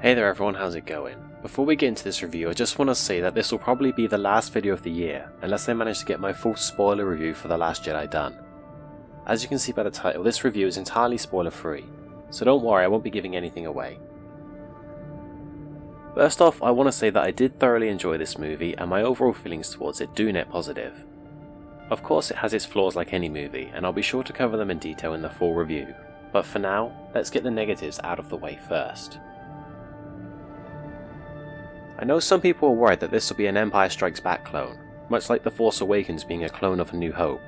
Hey there everyone, how's it going? Before we get into this review, I just want to say that this will probably be the last video of the year, unless I manage to get my full spoiler review for The Last Jedi done. As you can see by the title, this review is entirely spoiler free, so don't worry, I won't be giving anything away. First off, I want to say that I did thoroughly enjoy this movie, and my overall feelings towards it do net positive. Of course it has its flaws like any movie, and I'll be sure to cover them in detail in the full review, but for now, let's get the negatives out of the way first. I know some people are worried that this will be an Empire Strikes Back clone, much like The Force Awakens being a clone of A New Hope.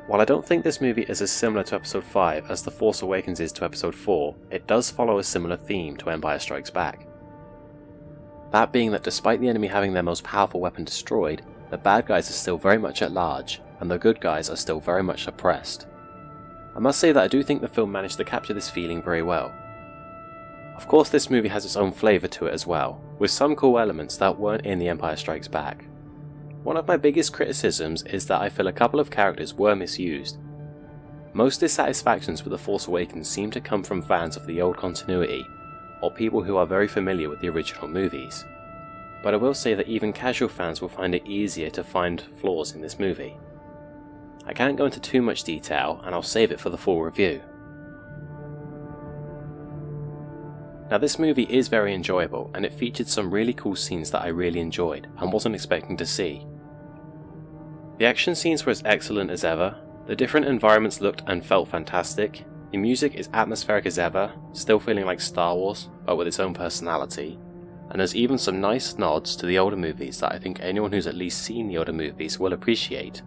While I don't think this movie is as similar to Episode 5 as The Force Awakens is to Episode 4, it does follow a similar theme to Empire Strikes Back. That being that despite the enemy having their most powerful weapon destroyed, the bad guys are still very much at large, and the good guys are still very much oppressed. I must say that I do think the film managed to capture this feeling very well. Of course this movie has its own flavour to it as well, with some cool elements that weren't in The Empire Strikes Back. One of my biggest criticisms is that I feel a couple of characters were misused. Most dissatisfactions with The Force Awakens seem to come from fans of the old continuity, or people who are very familiar with the original movies. But I will say that even casual fans will find it easier to find flaws in this movie. I can't go into too much detail, and I'll save it for the full review. Now this movie is very enjoyable, and it featured some really cool scenes that I really enjoyed, and wasn't expecting to see. The action scenes were as excellent as ever, the different environments looked and felt fantastic, the music is atmospheric as ever, still feeling like Star Wars, but with its own personality, and there's even some nice nods to the older movies that I think anyone who's at least seen the older movies will appreciate.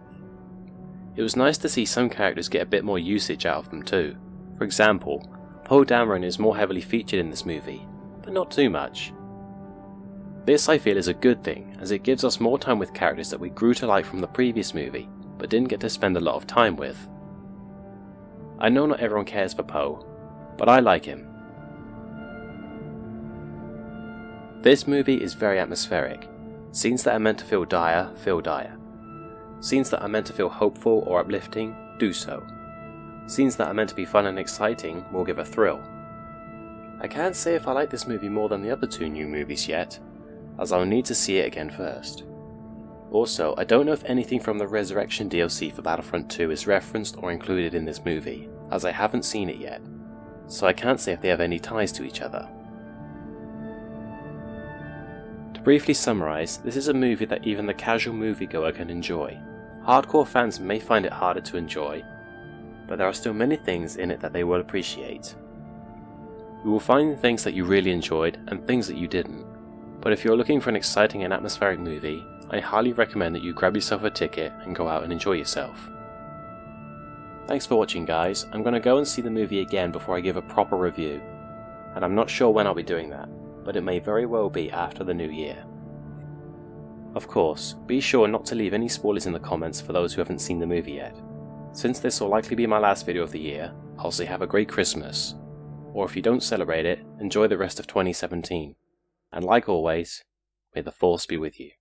It was nice to see some characters get a bit more usage out of them too. For example, Poe Dameron is more heavily featured in this movie, but not too much. This I feel is a good thing, as it gives us more time with characters that we grew to like from the previous movie, but didn't get to spend a lot of time with. I know not everyone cares for Poe, but I like him. This movie is very atmospheric. Scenes that are meant to feel dire, feel dire. Scenes that are meant to feel hopeful or uplifting, do so. Scenes that are meant to be fun and exciting will give a thrill. I can't say if I like this movie more than the other two new movies yet, as I'll need to see it again first. Also, I don't know if anything from the Resurrection DLC for Battlefront 2 is referenced or included in this movie, as I haven't seen it yet, so I can't say if they have any ties to each other. To briefly summarise, this is a movie that even the casual moviegoer can enjoy. Hardcore fans may find it harder to enjoy, but there are still many things in it that they will appreciate. You will find things that you really enjoyed and things that you didn't, but if you're looking for an exciting and atmospheric movie, I highly recommend that you grab yourself a ticket and go out and enjoy yourself. Thanks for watching guys, I'm going to go and see the movie again before I give a proper review, and I'm not sure when I'll be doing that, but it may very well be after the new year. Of course, be sure not to leave any spoilers in the comments for those who haven't seen the movie yet. Since this will likely be my last video of the year, I'll say have a great Christmas, or if you don't celebrate it, enjoy the rest of 2017, and like always, may the Force be with you.